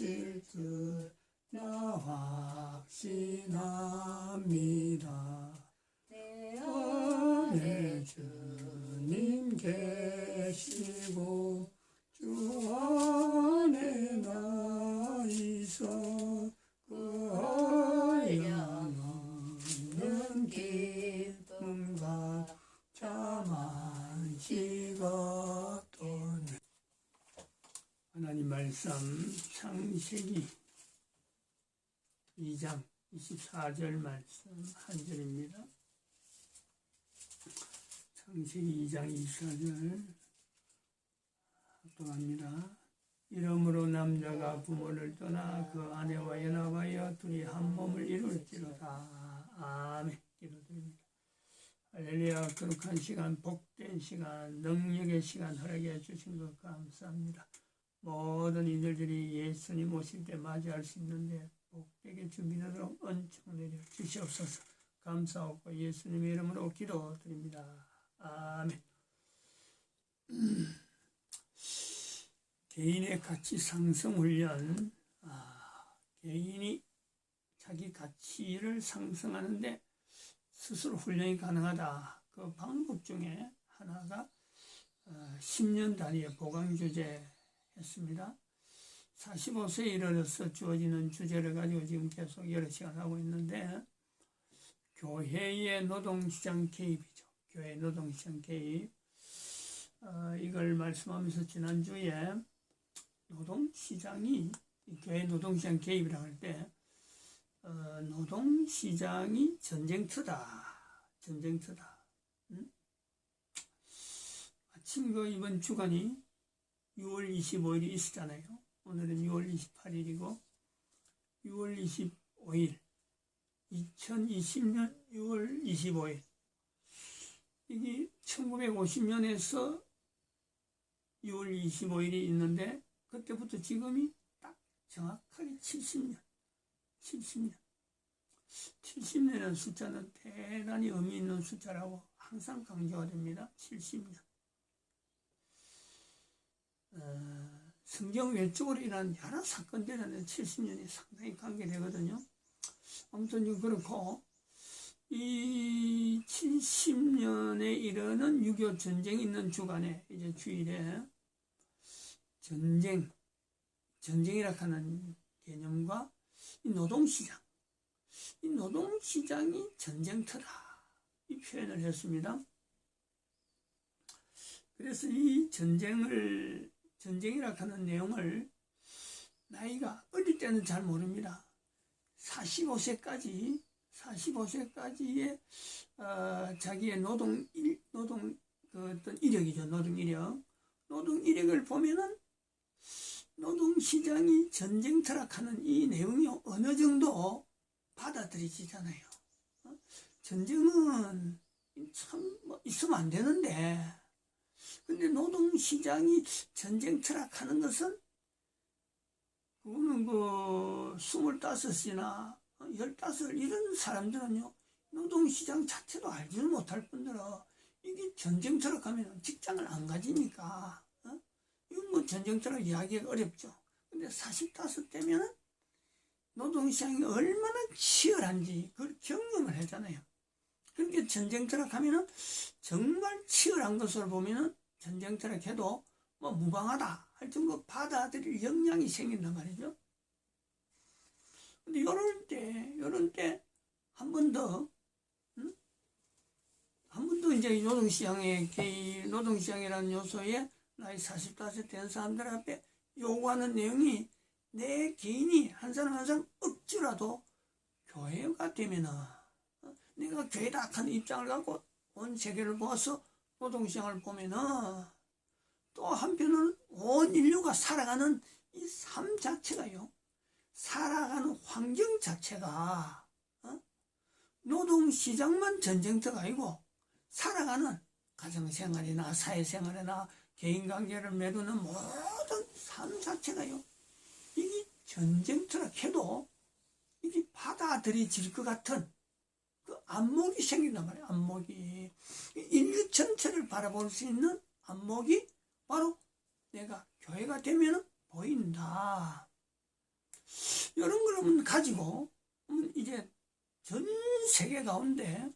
이루실 줄 나 확신합니다. 내 안에 주님 계시고 주 안에 나 있어 그 한없는 기쁨과 참한 시가 떠네. 하나님 말씀 창세기 2장 24절 말씀 한 절입니다. 창세기 2장 24절 합독합니다. 이러므로 남자가 부모를 떠나 그 아내와 연합하여 둘이 한 몸을 이룰지로다. 아멘. 기도드립니다. 할렐루야. 거룩한 시간, 복된 시간, 능력의 시간 허락해 주신 것 감사합니다. 모든 이들이 예수님 오실 때 맞이할 수 있는데 복되게 준비하도록 은총 내려 주시옵소서. 감사하고 예수님의 이름으로 기도드립니다. 아멘. 개인의 가치 상승 훈련. 개인이 자기 가치를 상승하는데 스스로 훈련이 가능하다. 그 방법 중에 하나가 10년 단위의 보강 주제 했습니다. 45세에 이르러서 주어지는 주제를 가지고 지금 계속 여러 시간 하고 있는데, 교회의 노동시장 개입이죠. 교회 노동시장 개입. 이걸 말씀하면서 지난주에 노동시장이, 교회 노동시장 개입이라고 할 때, 노동시장이 전쟁터다. 전쟁터다. 마침 이번 주간이 6월 25일이 있었잖아요. 오늘은 6월 28일이고 6월 25일 2020년 6월 25일 이게 1950년에서 6월 25일이 있는데 그때부터 지금이 딱 정확하게 70년 70년이라는 숫자는 대단히 의미 있는 숫자라고 항상 강조가 됩니다. 70년. 성경 외적으로 일어난 여러 사건들에는 70년이 상당히 관계되거든요. 아무튼 그렇고 이 70년에 이르는 6.25 전쟁이 있는 주간에 이제 주일에 전쟁이라 하는 개념과 이 노동시장이 전쟁터다. 이 표현을 했습니다. 그래서 이 전쟁이라 하는 내용을 나이가 어릴 때는 잘 모릅니다. 45세까지의 자기의 노동 어떤 이력이죠. 노동 이력을 보면은 노동시장이 전쟁터라 하는 이 내용이 어느 정도 받아들여지잖아요. 전쟁은 참 있으면 안 되는데, 근데 노동시장이 전쟁터라 하는 것은 그거는 25이나 15 이런 사람들은요 노동시장 자체도 알지는 못할 뿐더러 이게 전쟁터라 하면 직장을 안 가지니까 이건 전쟁터라 이야기가 어렵죠. 근데 45 되면은 노동시장이 얼마나 치열한지 그걸 경험을 하잖아요. 그렇게 전쟁터라 하면은 정말 치열한 것을 보면은 전쟁터라 해도 무방하다 할 정도 받아들일 역량이 생긴단 말이죠. 근데 요런 때 한 번 더 이제 노동시장이라는 요소에 나이 45 된 사람들 앞에 요구하는 내용이 내 개인이 한 사람 억지라도 교회가 되면은 내가 교회다 하는 입장을 갖고 온 세계를 보아서 노동시장을 보면은 또 한편은 온 인류가 살아가는 이 삶 자체가요, 살아가는 환경 자체가 노동시장만 전쟁터가 아니고 살아가는 가정생활이나 사회생활이나 개인관계를 맺는 모든 삶 자체가요, 이게 전쟁터라 해도 이게 받아들여질 것 같은 그 안목이 생긴단 말이에요. 안목이 인류 전체를 바라볼 수 있는 안목이 바로 내가 교회가 되면 보인다. 이런 걸 가지고 이제 전 세계 가운데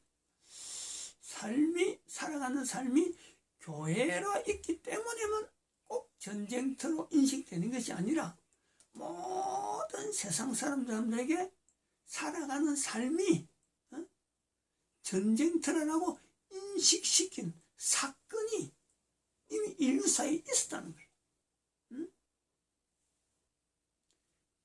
살아가는 삶이 교회로 있기 때문에만 꼭 전쟁터로 인식되는 것이 아니라 모든 세상 사람들에게 살아가는 삶이 전쟁터라고 인식시킨 사건이 이미 인류사에 있었다는 거예요.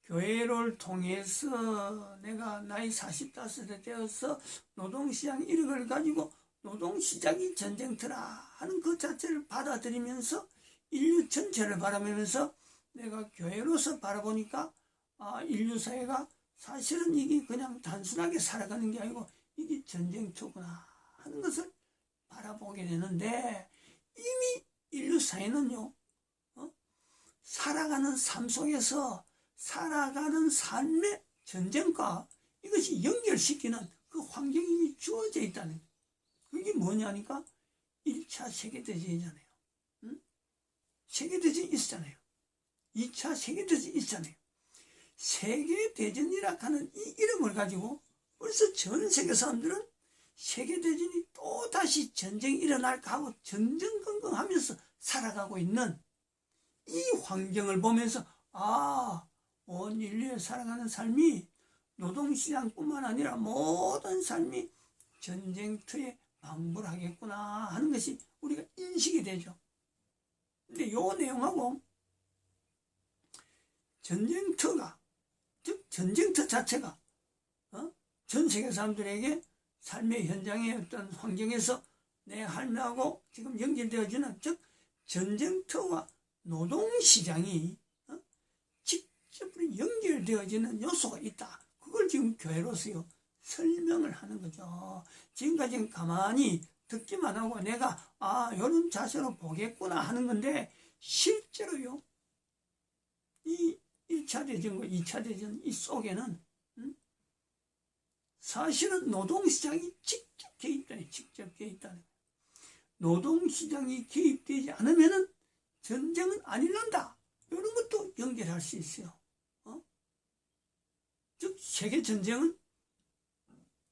교회를 통해서 내가 나이 45세 되어서 노동시장 1억을 가지고 노동시장이 전쟁터라 하는 그 자체를 받아들이면서 인류 전체를 바라보면서 내가 교회로서 바라보니까 인류사회가 사실은 이게 그냥 단순하게 살아가는 게 아니고 이게 전쟁터구나 하는 것을 바라보게 되는데, 이미 인류사회는요 살아가는 삶 속에서 살아가는 삶의 전쟁과 이것이 연결시키는 그 환경이 주어져 있다는 거예요. 그게 뭐냐니까 1차 세계대전이잖아요. 세계대전이 있었잖아요. 2차 세계대전이 있잖아요. 세계대전이라 하는 이 이름을 가지고 벌써 전 세계 사람들은 세계대전이 또다시 전쟁이 일어날까 하고 전전긍긍하면서 살아가고 있는 이 환경을 보면서 온 인류에 살아가는 삶이 노동시장뿐만 아니라 모든 삶이 전쟁터에 방불하겠구나 하는 것이 우리가 인식이 되죠. 근데 요 내용하고 전쟁터가, 즉 전쟁터 자체가 전 세계 사람들에게 삶의 현장의 어떤 환경에서 내 삶하고 지금 연결되어지는, 즉 전쟁터와 노동시장이 직접 연결되어지는 요소가 있다. 그걸 지금 교회로서요 설명을 하는 거죠. 지금까지는 가만히 듣기만 하고 내가 이런 자세로 보겠구나 하는 건데, 실제로요 이 1차 대전과 2차 대전 이 속에는 사실은 노동시장이 직접 개입되는 노동시장이 개입되지 않으면 전쟁은 안 일어난다. 이런 것도 연결할 수 있어요. 즉 세계전쟁은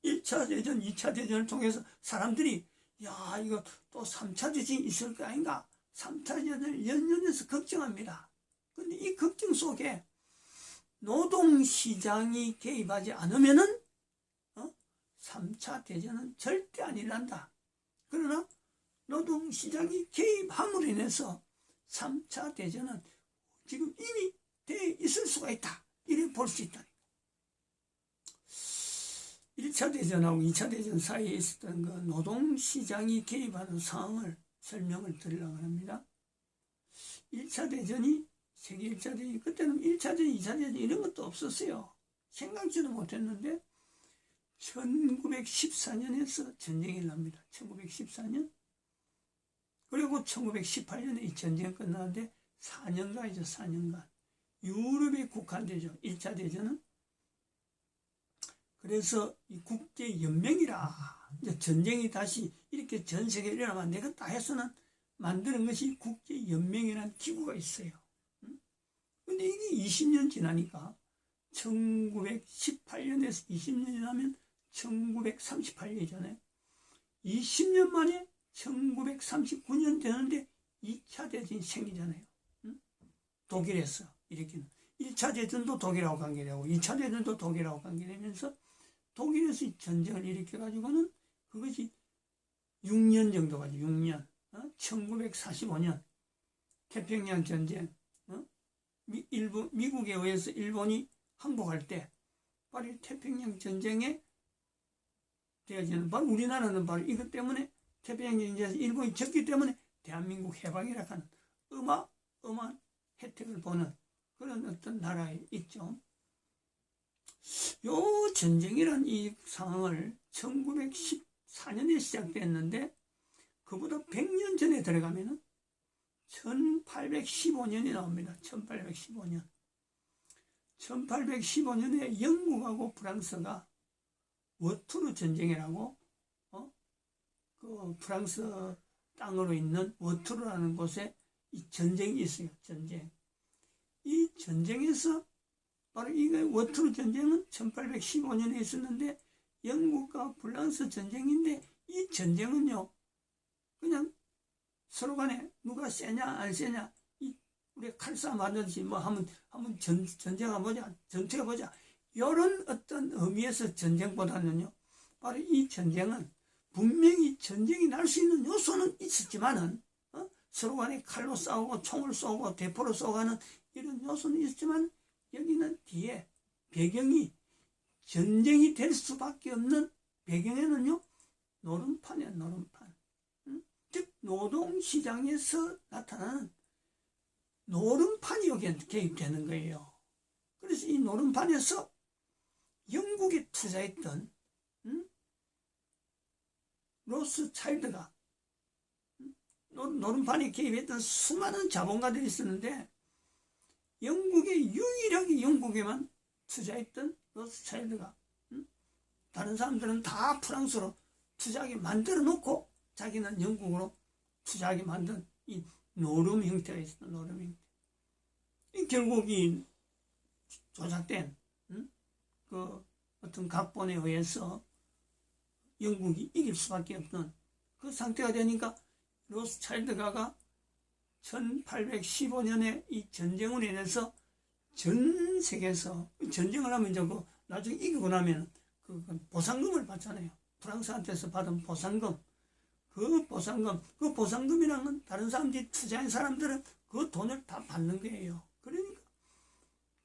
1차 대전, 2차 대전을 통해서 사람들이 이거 또 3차 대전이 있을 거 아닌가, 3차 대전을 연연해서 걱정합니다. 근데 이 걱정 속에 노동시장이 개입하지 않으면은 3차 대전은 절대 안 일어난다. 그러나 노동시장이 개입함으로 인해서 3차 대전은 지금 이미 돼 있을 수가 있다. 이래 볼 수 있다. 1차 대전하고 2차 대전 사이에 있었던 그 노동시장이 개입하는 상황을 설명을 드리려고 합니다. 1차 대전이 세계 1차 대전이, 그때는 1차 대전, 2차 대전 이런 것도 없었어요. 생각지도 못했는데 1914년에서 전쟁이 납니다. 1914년. 그리고 1918년에 이 전쟁이 끝나는데 4년간이죠. 4년간. 유럽에 국한되죠. 1차 대전은. 그래서 이 국제연맹이라, 이제 전쟁이 다시 이렇게 전 세계에 일어나면 안 되겠다 해서는 만드는 것이 국제연맹이라는 기구가 있어요. 근데 이게 20년 지나니까 1918년에서 20년이 지나면 1938년이잖아요. 20년 만에 1939년 되는데 2차 대전이 생기잖아요. 독일에서 일으키는. 1차 대전도 독일하고 관계되고 2차 대전도 독일하고 관계되면서 독일에서 전쟁을 일으켜가지고는 그것이 6년 정도 가죠. 6년. 1945년 태평양 전쟁. 미국에 의해서 일본이 항복할 때 바로 태평양 전쟁에 되어지는, 바로 우리나라는 바로 이것 때문에 태평양 전쟁에서 일본이 졌기 때문에 대한민국 해방이라 하는 어마어마한 혜택을 보는 그런 어떤 나라에 있죠. 요 전쟁이란 이 상황을 1914년에 시작됐는데 그보다 100년 전에 들어가면은 1815년이 나옵니다. 1815년. 1815년에 영국하고 프랑스가 워투르 전쟁이라고 그 프랑스 땅으로 있는 워투르라는 곳에 이 전쟁이 있어요. 전쟁. 이 전쟁에서 바로 이게 워트루 전쟁은 1815년에 있었는데 영국과 프랑스 전쟁인데 이 전쟁은요 그냥 서로 간에 누가 세냐 안 세냐 우리 칼싸움 하듯이 뭐 한번 전쟁해 보자 전투해 보자 이런 어떤 의미에서 전쟁보다는요 바로 이 전쟁은 분명히 전쟁이 날 수 있는 요소는 있었지만은 서로 간에 칼로 싸우고 총을 쏘고 대포로 쏘가는 이런 요소는 있었지만 여기는 뒤에 배경이 전쟁이 될 수밖에 없는 배경에는요 노름판이야 노름판. 즉 노동시장에서 나타나는 노름판이 여기에 개입되는 거예요. 그래서 이 노름판에서 영국에 투자했던 로스차일드가 노름판에 개입했던 수많은 자본가들이 있었는데 영국에 유일하게 영국에만 투자했던 로스차일드가 다른 사람들은 다 프랑스로 투자하게 만들어 놓고 자기는 영국으로 투자하게 만든 이 노름 형태가 있어. 노름 형태. 이 결국 이 조작된 그 어떤 각본에 의해서 영국이 이길 수밖에 없는 그 상태가 되니까 로스차일드가가 1815년에 이 전쟁으로 인해서 전 세계에서 전쟁을 하면 이제 그 나중에 이기고 나면 그 보상금을 받잖아요. 프랑스한테서 받은 보상금. 그 보상금이라는 건 다른 사람들이 투자한 사람들은 그 돈을 다 받는 거예요. 그러니까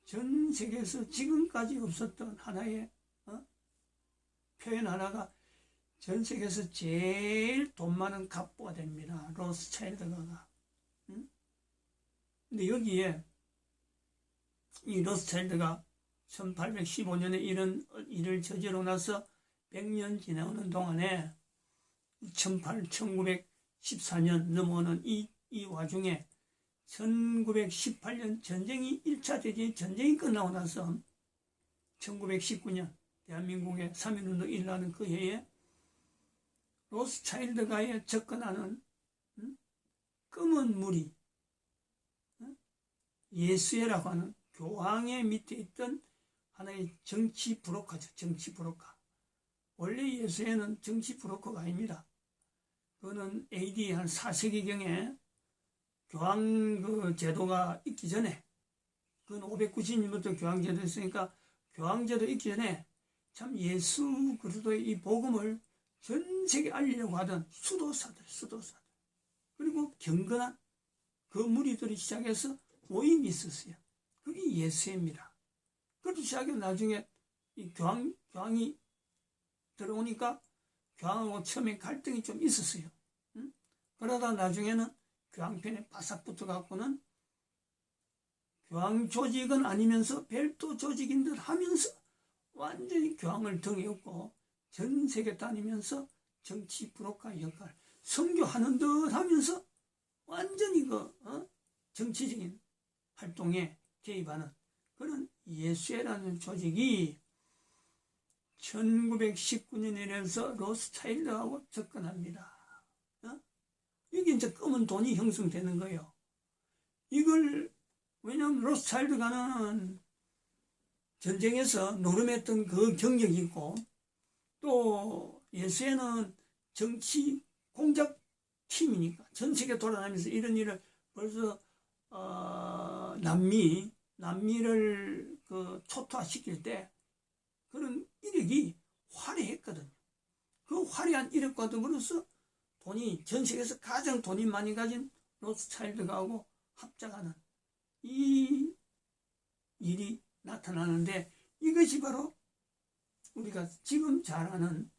전 세계에서 지금까지 없었던 하나의 표현 하나가 전 세계에서 제일 돈 많은 갑부가 됩니다. 로스차일드가가. 근데 여기에 이 로스차일드가 1815년에 이런 일을 저지르고 나서 100년 지나오는 동안에 1914년 넘어오는 이 와중에 1918년 전쟁이 1차 대전 전쟁이 끝나고 나서 1919년 대한민국의 3.1운동 일어나는 그 해에 로스차일드가에 접근하는 검은 무리 예수회라고 하는 교황의 밑에 있던 하나의 정치 브로커죠. 정치 브로커. 원래 예수회는 정치 브로커가 아닙니다. 그거는 AD 한 4세기경에 교황 그 제도가 있기 전에 그건 590년부터 교황 제도 있으니까 교황 제도 있기 전에 참 예수 그리스도의 이 복음을 전 세계 알리려고 하던 수도사들 그리고 경건한 그 무리들이 시작해서 모임이 있었어요. 그게 예수회입니다. 그렇게 시작해서 나중에 이 교황이 들어오니까 교황하고 처음에 갈등이 좀 있었어요. 그러다 나중에는 교황편에 바싹 붙어갖고는 교황 조직은 아니면서 별도 조직인 듯 하면서 완전히 교황을 등에 업고 전 세계 다니면서 정치 브로커 역할, 선교하는 듯 하면서 완전히 정치적인 활동에 개입하는 그런 예수회라는 조직이 1919년에 이래서 로스차일드하고 접근합니다. 이게 이제 검은 돈이 형성되는 거예요. 이걸 왜냐하면 로스차일드가는 전쟁에서 노름했던 그 경력이 있고 또 예수회는 정치 공작 팀이니까 전 세계 돌아다니면서 이런 일을 벌써 남미를 그 초토화시킬 때 그런 이력이 화려했거든요. 그 화려한 이력과 더불어서 전 세계에서 가장 돈이 많이 가진 로스차일드가하고 합작하는 이 일이 나타나는데 이것이 바로 우리가 지금 잘 아는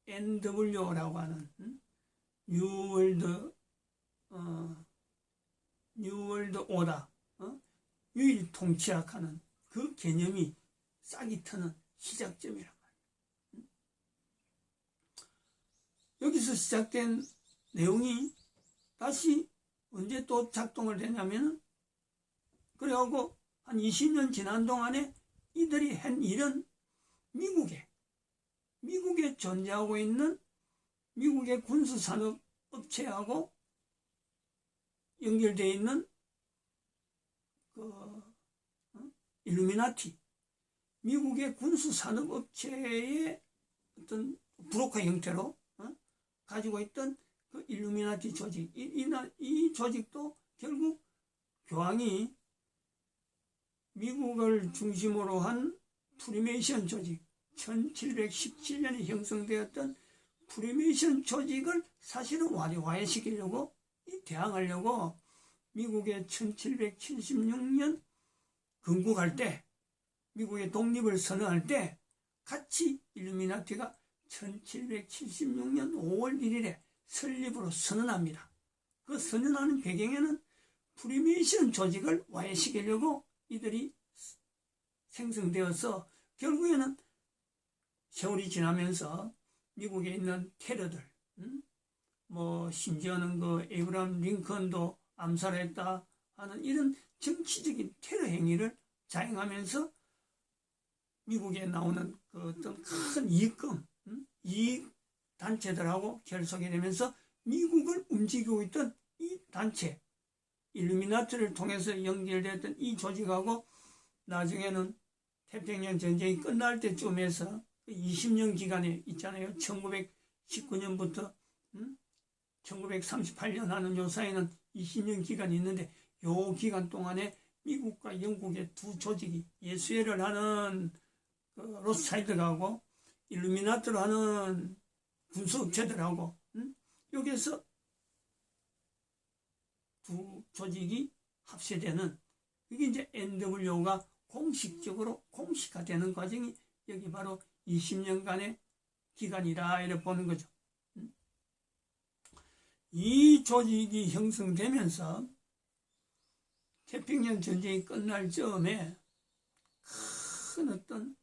NWO라고 하는 뉴월드 오다 유일 통치학하는 그 개념이 싹이 트는 시작점이란 말이에요. 여기서 시작된 내용이 다시 언제 또 작동을 되냐면은 그래갖고 한 20년 지난 동안에 이들이 한 일은 미국에 존재하고 있는 미국의 군수산업 업체하고 연결되어 있는 일루미나티 미국의 군수산업업체의 어떤 브로커 형태로 가지고 있던 그 일루미나티 조직, 이 조직도 결국 교황이 미국을 중심으로 한 프리메이션 조직, 1717년에 형성되었던 프리메이션 조직을 사실은 와해시키려고, 대항하려고 미국의 1776년 건국할 때, 미국의 독립을 선언할 때 같이 일루미나티가 1776년 5월 1일에 설립으로 선언합니다. 그 선언하는 배경에는 프리메이션 조직을 와해시키려고 이들이 생성되어서 결국에는 세월이 지나면서 미국에 있는 테러들, 심지어는 그 에이브라함 링컨도 암살했다 하는 이런 정치적인 테러 행위를 자행하면서 미국에 나오는 그 어떤 큰 이익금, 이익 단체들하고 결속이 되면서 미국을 움직이고 있던 이 단체, 일루미나티를 통해서 연결됐던 이 조직하고 나중에는 태평양 전쟁이 끝날 때쯤에서 20년 기간에 있잖아요. 1919년부터 1938년 하는 요 사이에는 20년 기간이 있는데 요 기간 동안에 미국과 영국의 두 조직이 예수회를 하는 그 로스차일드하고 일루미나티로 하는 군수업체들하고 여기에서 두 조직이 합세되는, 이게 이제 NWO가 공식적으로 공식화되는 과정이 여기 바로 20년간의 기간이라 이렇게 보는 거죠. 이 조직이 형성되면서 태평양 전쟁이 끝날 즈음에 큰 어떤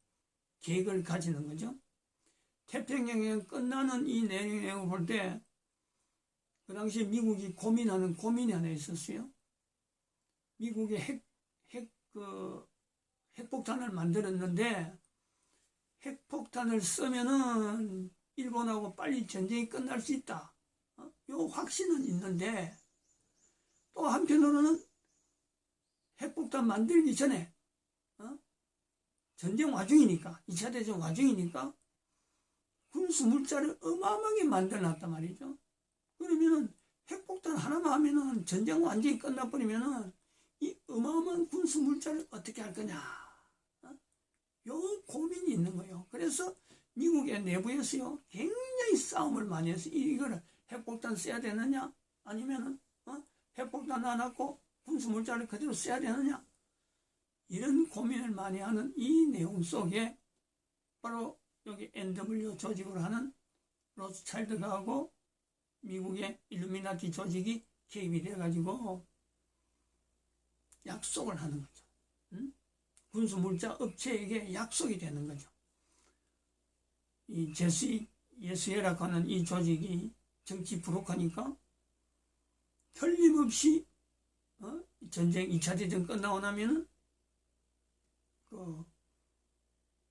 계획을 가지는 거죠. 태평양이 끝나는 이 내용을 볼 때 그 당시 미국이 고민하는 고민이 하나 있었어요. 미국이 핵폭탄을 만들었는데 핵폭탄을 쓰면은 일본하고 빨리 전쟁이 끝날 수 있다. 요 확신은 있는데 또 한편으로는 핵폭탄 만들기 전에 전쟁 와중이니까, 2차 대전 와중이니까 군수 물자를 어마어마하게 만들어놨단 말이죠. 그러면은 핵폭탄 하나만 하면은 전쟁 완전히 끝나버리면은 이 어마어마한 군수 물자를 어떻게 할 거냐, 요 고민이 있는 거예요. 그래서 미국의 내부에서요 굉장히 싸움을 많이 해서 이거를 핵폭탄 써야 되느냐 아니면은 핵폭탄 안 하고 군수 물자를 그대로 써야 되느냐, 이런 고민을 많이 하는 이 내용 속에 바로 여기 NW 조직으로 하는 로스차일드가 하고 미국의 일루미나티 조직이 개입이 돼가지고 약속을 하는 거죠. 군수물자 업체에게 약속이 되는 거죠. 이 예수회라고 하는 이 조직이 정치 브로커니까 틀림없이 전쟁 2차 대전 끝나고 나면은 그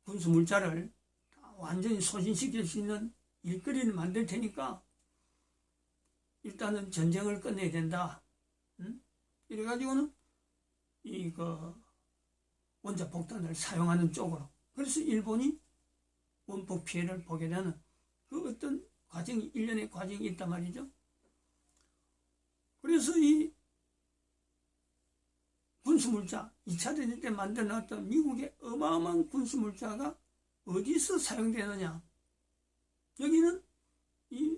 군수물자를 완전히 소진시킬 수 있는 일거리를 만들 테니까 일단은 전쟁을 끝내야 된다. 이래가지고는 원자폭탄을 사용하는 쪽으로. 그래서 일본이 원폭 피해를 보게 되는 그 어떤 과정이, 일련의 과정이 있단 말이죠. 그래서 이 군수물자, 2차 대전 때 만들어놨던 미국의 어마어마한 군수물자가 어디서 사용되느냐. 여기는 이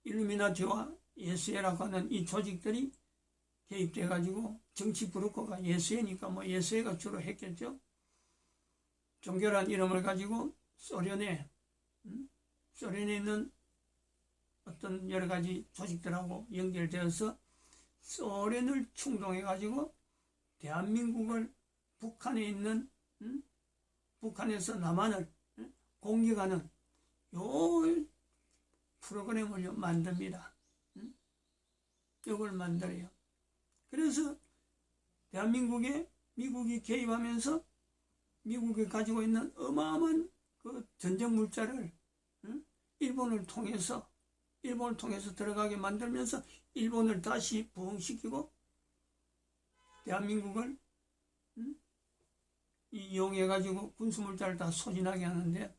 일루미나티와 예수회라고 하는 이 조직들이 개입돼가지고, 정치 브로커가 예수회니까 예수회가 주로 했겠죠. 종교란 이름을 가지고 소련에 있는 어떤 여러 가지 조직들하고 연결되어서 소련을 충동해가지고 대한민국을 북한에 있는, 북한에서 남한을 공격하는 요 프로그램을 만듭니다. 이걸 만들어요. 그래서 미국이 개입하면서 미국이 가지고 있는 어마어마한 그 전쟁 물자를 일본을 통해서 들어가게 만들면서 일본을 다시 부흥시키고 대한민국을 이 이용해가지고 군수물자를 다 소진하게 하는데,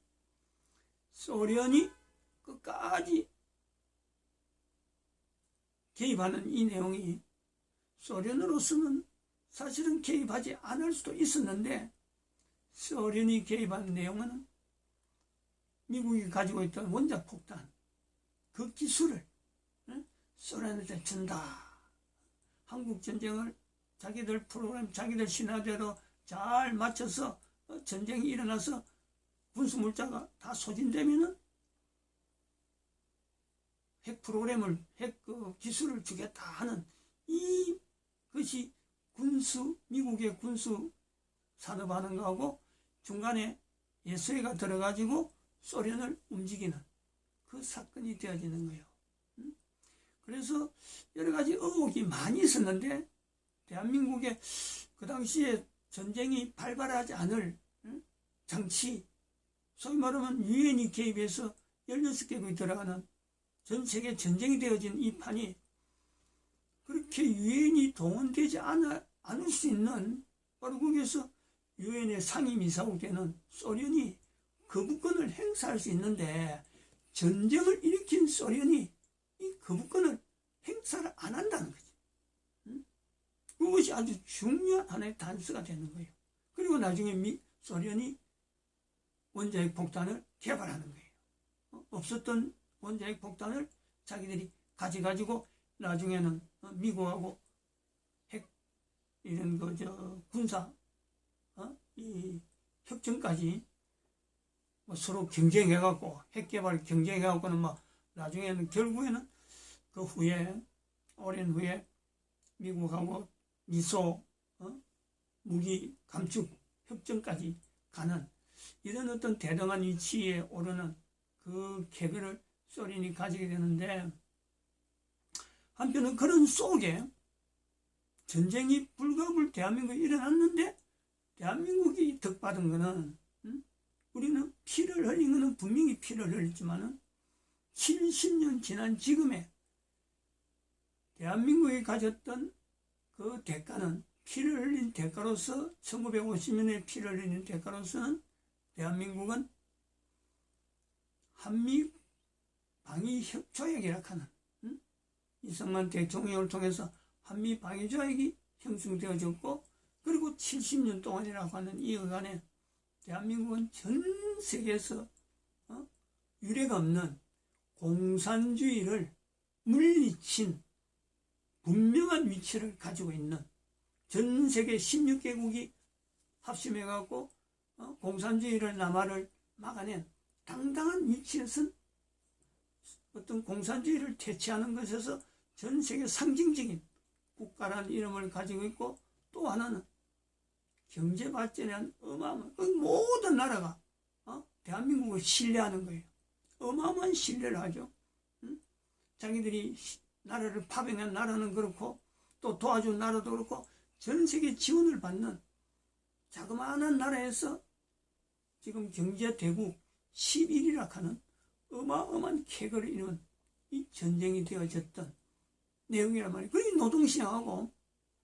소련이 끝까지 개입하는 이 내용이 소련으로서는 사실은 개입하지 않을 수도 있었는데, 소련이 개입한 내용은 미국이 가지고 있던 원자폭탄 그 기술을 소련한테 준다. 한국전쟁을 자기들 프로그램, 자기들 신화대로 잘 맞춰서 전쟁이 일어나서 군수물자가 다 소진되면은 핵 프로그램을, 핵 기술을 주겠다 하는 이것이 미국의 군수 산업하는 거하고 중간에 예수회가 들어가지고 소련을 움직이는 그 사건이 되어지는 거예요. 그래서 여러 가지 의혹이 많이 있었는데, 대한민국에 그 당시에 전쟁이 발발하지 않을 장치, 소위 말하면 유엔이 개입해서 16개국이 들어가는 전 세계 전쟁이 되어진 이 판이 그렇게 유엔이 동원되지 않을 수 있는, 바로 거기에서 유엔의 상임이사국되는 소련이 거부권을 행사할 수 있는데, 전쟁을 일으킨 소련이 이 거부권을 행사를 안 한다는 거지. 그것이 아주 중요한 하나의 단서가 되는 거예요. 그리고 나중에 소련이 원자핵 폭탄을 개발하는 거예요. 없었던 원자핵 폭탄을 자기들이 가져가지고 나중에는 미국하고 핵 이런 군사 이 협정까지 서로 경쟁해갖고 핵 개발 경쟁해갖고는 나중에는 결국에는 그 후에 오랜 후에 미국하고 미소 무기 감축 협정까지 가는 이런 어떤 대등한 위치에 오르는 그 계기를 소련이 가지게 되는데, 한편은 그런 속에 전쟁이 불가불 대한민국에 일어났는데, 대한민국이 덕받은 거는 우리는 피를 흘린 거는 분명히 피를 흘렸지만은 70년 지난 지금에 대한민국이 가졌던 그 대가는, 피를 흘린 대가로서 1950년에 피를 흘리는 대가로서는 대한민국은 한미 방위 조약이라 하는 이승만 대통령을 통해서 한미 방위 조약이 형성되어졌고, 그리고 70년 동안이라고 하는 이 기간에 대한민국은 전 세계에서 유례가 없는 공산주의를 물리친 분명한 위치를 가지고 있는, 전 세계 16개국이 합심해갖고 공산주의를 남하를 막아낸 당당한 위치에서 어떤 공산주의를 퇴치하는 것에서 전 세계 상징적인 국가라는 이름을 가지고 있고, 또 하나는 경제 발전에 대한 어마어마한 모든 나라가 대한민국을 신뢰하는 거예요. 어마어마한 신뢰를 하죠. 자기들이 나라를 파병한 나라는 그렇고, 또 도와준 나라도 그렇고, 전 세계 지원을 받는 자그마한 나라에서 지금 경제 대국 11위라 하는 어마어마한 쾌거를 이룬 이 전쟁이 되어졌던 내용이란 말이에요. 그게 노동시장하고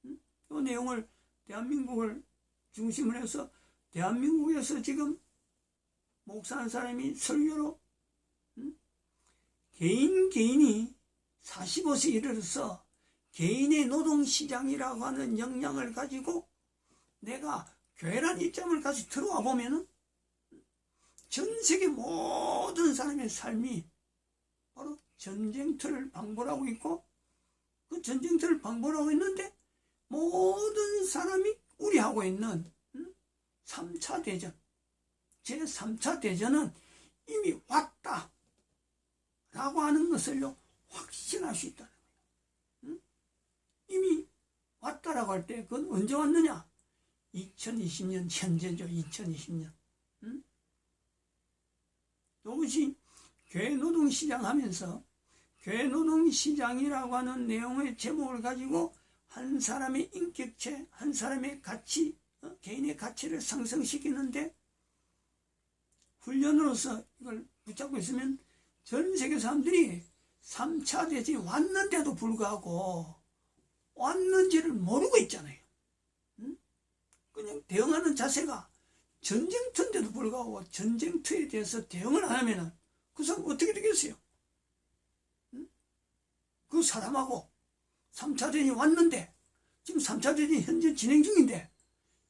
이 내용을 대한민국을 중심으로 해서 대한민국에서 지금 목사한 사람이 설교로 개인이 45세 이르러서 개인의 노동시장이라고 하는 역량을 가지고 내가 교회란 입장을 가지고 들어와 보면은 전 세계 모든 사람의 삶이 바로 전쟁터를 방불하고 있고, 그 전쟁터를 방불하고 있는데 모든 사람이 우려하고 있는 3차 대전, 제3차 대전은 이미 왔다 라고 하는 것을요 확신할 수 있다는 거예요. 이미 왔다라고 할 때 그건 언제 왔느냐? 2020년 현재죠. 2020년. 이것이 교회 노동시장 하면서 교회 노동시장이라고 하는 내용의 제목을 가지고 한 사람의 인격체, 한 사람의 가치, 개인의 가치를 상승시키는데 훈련으로서 이걸 붙잡고 있으면 전 세계 사람들이 3차 대전이 왔는데도 불구하고 왔는지를 모르고 있잖아요. 그냥 대응하는 자세가 전쟁터인데도 불구하고 전쟁터에 대해서 대응을 안 하면은 그 사람 어떻게 되겠어요? 응? 그 사람하고 3차 대전이 왔는데 지금 3차 대전이 현재 진행 중인데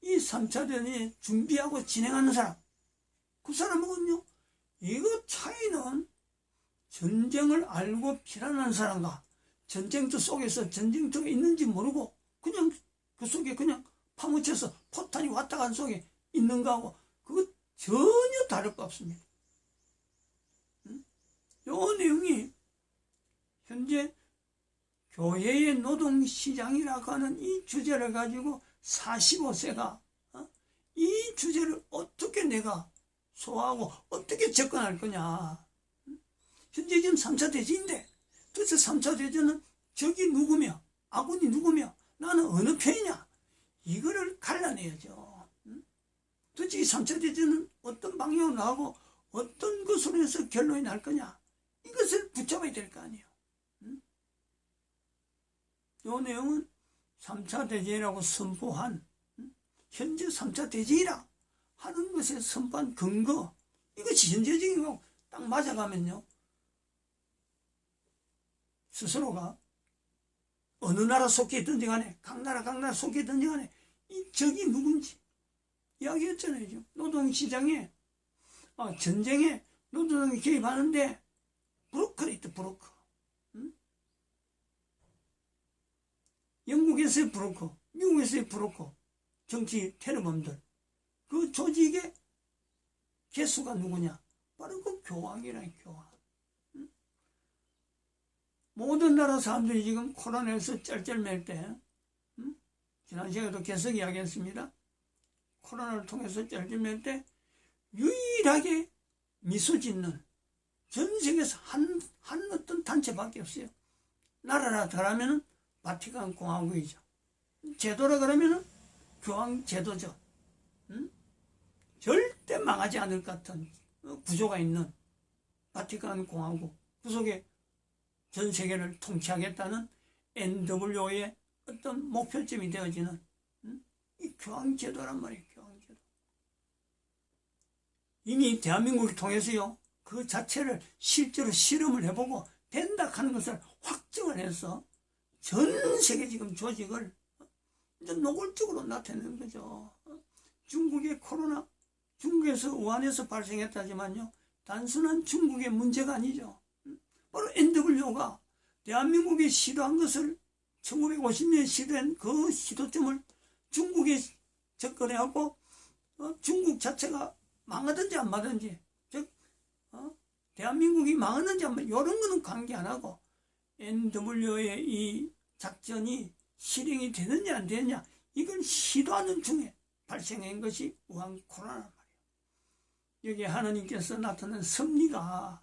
이 3차 대전이 준비하고 진행하는 사람, 그 사람하고는요, 이거 차이는 전쟁을 알고 피난하는 사람과 전쟁터 속에서 전쟁터가 있는지 모르고 그냥 그 속에 그냥 파묻혀서 포탄이 왔다 간 속에 있는 거하고 그거 전혀 다를 거 없습니다. 요 내용이 현재 교회의 노동시장이라고 하는 이 주제를 가지고 45세가 이 주제를 어떻게 내가 소화하고 어떻게 접근할 거냐. 현재 지금 3차 대전인데 도대체 3차 대전은 적이 누구며 아군이 누구며 나는 어느 편이냐, 이거를 갈라내야죠. 도대체 이 3차 대전은 어떤 방향으로 나가고 어떤 것으로 해서 결론이 날 거냐, 이것을 붙잡아야 될 거 아니에요. 이 내용은 3차 대전이라고 선포한, 현재 3차 대전이라 하는 것에 선포한 근거, 이것이 현재적인 거고 딱 맞아가면요, 스스로가 어느 나라 속해 있든지 간에 각 나라 속해 있든지 간에 이 적이 누군지 이야기했잖아요. 지금 노동시장에 전쟁에 노동이 개입하는데 브로커가 있다. 브로커. 영국에서의 브로커, 미국에서의 브로커, 정치 테러범들, 그 조직의 개수가 누구냐? 바로 그 교황이라는 교황. 모든 나라 사람들이 지금 코로나에서 쩔쩔맬 때, 지난 시간에도 계속 이야기했습니다. 코로나를 통해서 쩔쩔맬 때 유일하게 미소 짓는 전 세계에서 한 어떤 단체밖에 없어요. 나라라 더라면은 바티칸 공화국이죠. 제도라 그러면은 교황 제도죠. 절대 망하지 않을 것 같은 구조가 있는 바티칸 공화국, 그 속에 전 세계를 통치하겠다는 NWO의 어떤 목표점이 되어지는 이 교황 제도란 말이에요. 교황 제도. 이미 대한민국을 통해서요, 그 자체를 실제로 실험을 해보고 된다 하는 것을 확정을 해서 전 세계 지금 조직을 이제 노골적으로 나타내는 거죠. 중국의 코로나, 중국에서 우한에서 발생했다지만요, 단순한 중국의 문제가 아니죠. 바로 NWO가 대한민국이 시도한 것을 1950년 시도한 그 시도점을 중국에 접근해갖고 중국 자체가 망하든지 안 망하든지, 즉 대한민국이 망하는지 안 망하든지 이런 거는 관계 안 하고 NWO의 이 작전이 실행이 되느냐 안 되느냐, 이걸 시도하는 중에 발생한 것이 우한 코로나란 말이에요. 여기에 하나님께서 나타낸 섭리가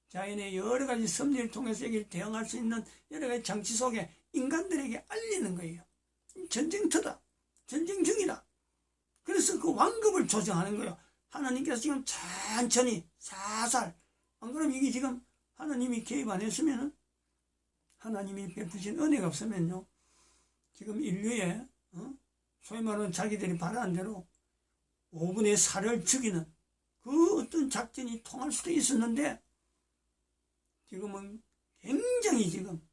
자연의 여러 가지 섭리를 통해서 여기를 대응할 수 있는 여러 가지 장치 속에 인간들에게 알리는 거예요. 전쟁터다. 전쟁 중이다. 그래서 그 완급을 조정하는 거예요. 하나님께서 지금 천천히 살살, 안 그러면 이게 지금 하나님이 개입 안 했으면은, 하나님이 베푸신 은혜가 없으면요, 지금 인류에 소위 말하는 자기들이 바라는 대로 5분의 4를 죽이는 그 어떤 작전이 통할 수도 있었는데, 지금은 굉장히 지금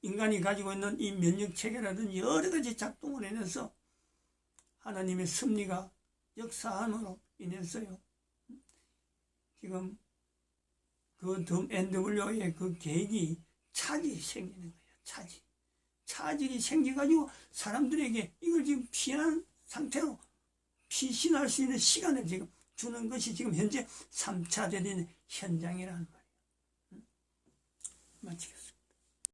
인간이 가지고 있는 이 면역체계라든지 여러 가지 작동을 해내서 하나님의 섭리가 역사함으로 인해서요, 지금 그 NWO의 그 계획이 차질이 생기는 거예요. 차질이 생겨가지고 사람들에게 이걸 지금 피한 상태로 피신할 수 있는 시간을 지금 주는 것이 지금 현재 3차 대전 현장이라는 말이에요. 마치겠습니다.